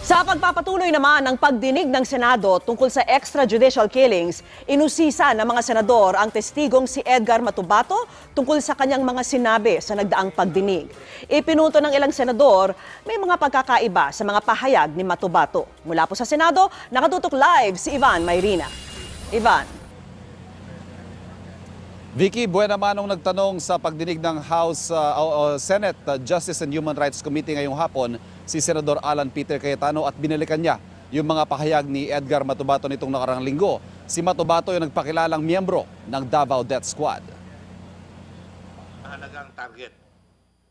Sa pagpapatuloy naman ng pagdinig ng Senado tungkol sa extrajudicial killings, inusisa ng mga senador ang testigong si Edgar Matubato tungkol sa kanyang mga sinabi sa nagdaang pagdinig. Ipinunto ng ilang senador, may mga pagkakaiba sa mga pahayag ni Matubato. Mula po sa Senado, nakatutok live si Ivan Mayrina. Ivan. Vicky, buena manong nagtanong sa pagdinig ng Senate Justice and Human Rights Committee ngayong hapon si Senador Alan Peter Cayetano at binalikan niya yung mga pahayag ni Edgar Matubato nitong nakarang linggo. Si Matubato yung nagpakilalang miyembro ng Davao Death Squad. Mahalagang target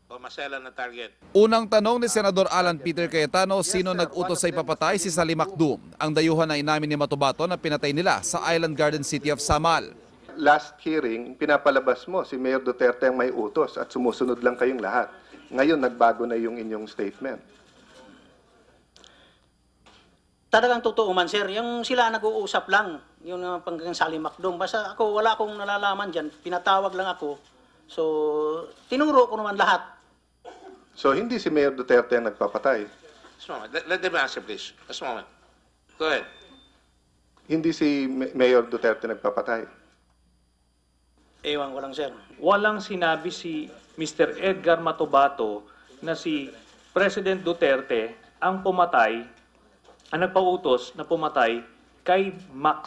o maselan na target. Unang tanong ni Senador Alan Peter Cayetano, sino nag-utos sa ipapatay si Sally Macdum, ang dayuhan na inamin ni Matubato na pinatay nila sa Island Garden City of Samal. Last hearing, pinapalabas mo si Mayor Duterte ang may utos at sumusunod lang kayong lahat. Ngayon, nagbago na yung inyong statement. Talagang totoo man, sir. Yung sila nag-uusap lang, yung panggang Sally Macdum. Basta ako, wala akong nalalaman dyan. Pinatawag lang ako. So, tinuro ko naman lahat. So, hindi si Mayor Duterte ang nagpapatay? Just a moment. Let them answer, please. Just a moment. Go ahead. Hindi si Mayor Duterte nagpapatay? Ewan ko lang, sir. Walang sinabi si Mr. Edgar Matubato na si President Duterte ang pumatay, ang nagpautos na pumatay kay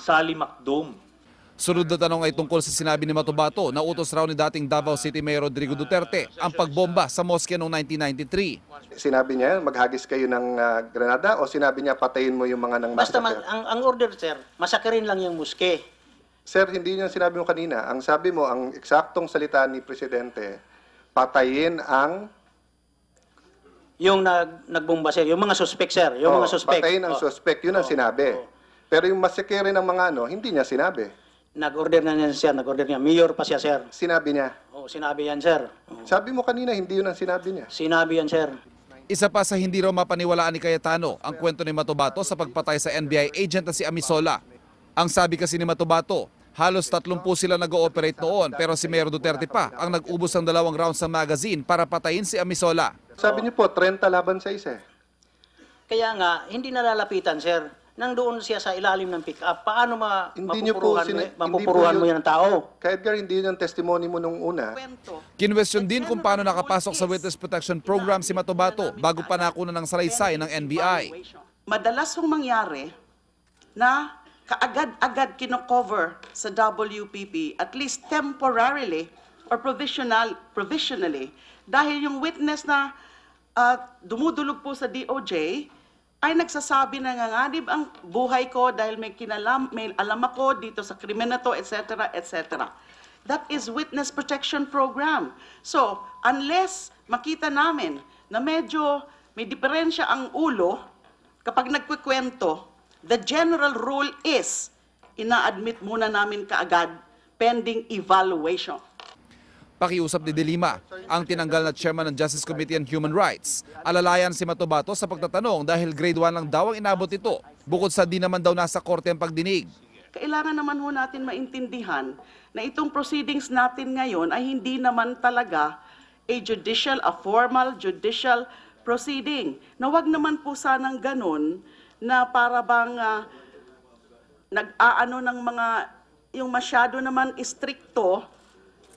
Sally Macdum. Sunod na tanong ay tungkol sa sinabi ni Matubato na utos raw ni dating Davao City Mayor Rodrigo Duterte ang pagbomba sa mosque noong 1993. Sinabi niya, maghagis kayo ng granada o sinabi niya patayin mo yung mga nang Basta massacre? ang order, sir, masakirin lang yung mosque. Sir, hindi niya sinabi mo kanina. Ang sabi mo, ang eksaktong salita ni Presidente, patayin ang... Yung nagbomba, sir. Yung mga suspect, sir. Yung mga suspect. Patayin ang suspect. Yun ang sinabi. Pero yung massacre ng mga hindi niya sinabi. Nag-order na niya, sir. Nag-order niya. Mayor pa siya, sir. Sinabi niya. Oo, sinabi yan, sir. Sabi mo kanina, hindi yun ang sinabi niya. Sinabi yan, sir. Isa pa sa hindi raw mapaniwalaan ni Cayetano ang kwento ni Matubato sa pagpatay sa NBI agent na si Amisola. Ang sabi kasi ni Matubato, halos 30 sila nag-ooperate noon pero si Mayor Duterte pa ang nag-ubos ng 2 rounds ng magazine para patayin si Amisola. Sabi niyo po, 30 laban sa isa. Kaya nga, hindi nalalapitan, sir. Nang doon siya sa ilalim ng pick-up, paano mapupuruhan mo yan ng tao? Kaya Edgar, hindi yun ang testimony mo nung una. Kinwestiyon din kung paano nakapasok sa Witness Protection Program si Matubato bago pa nakunan ng salaysay ng NBI. Madalas hong mangyari na kaagad-agad kino-cover sa WPP, at least temporarily or provisionally, dahil yung witness na dumudulog po sa DOJ ay nagsasabi na nanganganib ang buhay ko dahil may alam ako dito sa krimen na to, etc., etc. That is Witness Protection Program. So, unless makita namin na medyo may diferensya ang ulo kapag nagkikwento, the general rule is, ina-admit muna namin kaagad pending evaluation. Pakiusap ni De Lima, ang tinanggal na chairman ng Justice Committee on Human Rights. Alalayan si Matubato sa pagtatanong dahil grade 1 lang daw ang inabot ito, bukod sa di naman daw nasa korte ang pagdinig. Kailangan naman ho natin maintindihan na itong proceedings natin ngayon ay hindi naman talaga a formal judicial proceeding. Na wag naman po sanang ganun, na para bang nag-aano ng mga, yung masyado naman istrikto,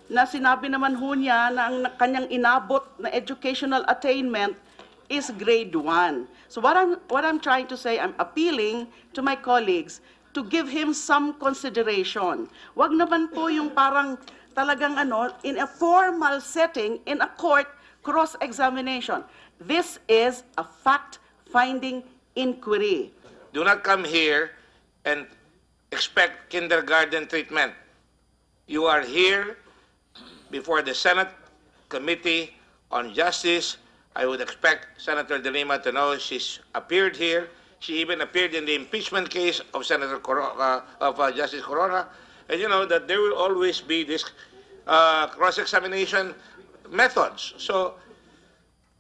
na sinabi naman ho niya na ang kanyang inabot na educational attainment is grade 1. So what I'm trying to say, I'm appealing to my colleagues to give him some consideration. Wag naman po yung parang talagang in a formal setting, in a court, cross-examination. This is a fact-finding inquiry. Do not come here and expect kindergarten treatment. You are here before the Senate Committee on Justice. I would expect Senator De Lima to know she's appeared here. She even appeared in the impeachment case of Justice Corona. And you know that there will always be this cross-examination methods. So,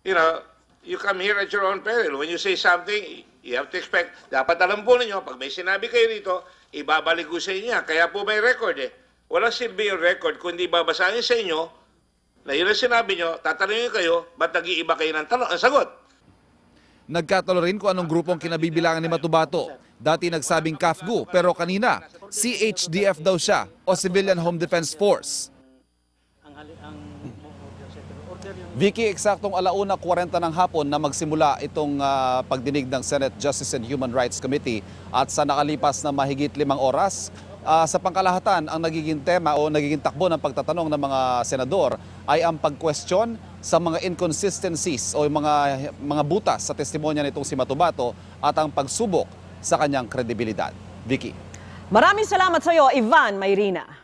you know, you come here at your own peril. When you say something, you have to expect, dapat alam po ninyo, pag may sinabi kayo dito, ibabalik ko sa inyo. Kaya po may record eh. Walang silbi yung record kung hindi babasahin sa inyo na yun ang sinabi nyo, tatanungin kayo, ba't nag-iiba kayo ng sagot? Nagkatalo rin kung anong grupong kinabibilangan ni Matubato. Dati nagsabing CAFGU pero kanina CHDF daw siya o Civilian Home Defense Force. Vicky, eksaktong 1:40 ng hapon na magsimula itong pagdinig ng Senate Justice and Human Rights Committee at sa nakalipas na mahigit 5 oras, sa pangkalahatan ang nagiging tema o nagiging takbo ng pagtatanong ng mga senador ay ang pag-question sa mga inconsistencies o mga butas sa testimonya nitong si Matubato at ang pagsubok sa kanyang kredibilidad. Vicky. Maraming salamat sa iyo, Ivan Mayrina.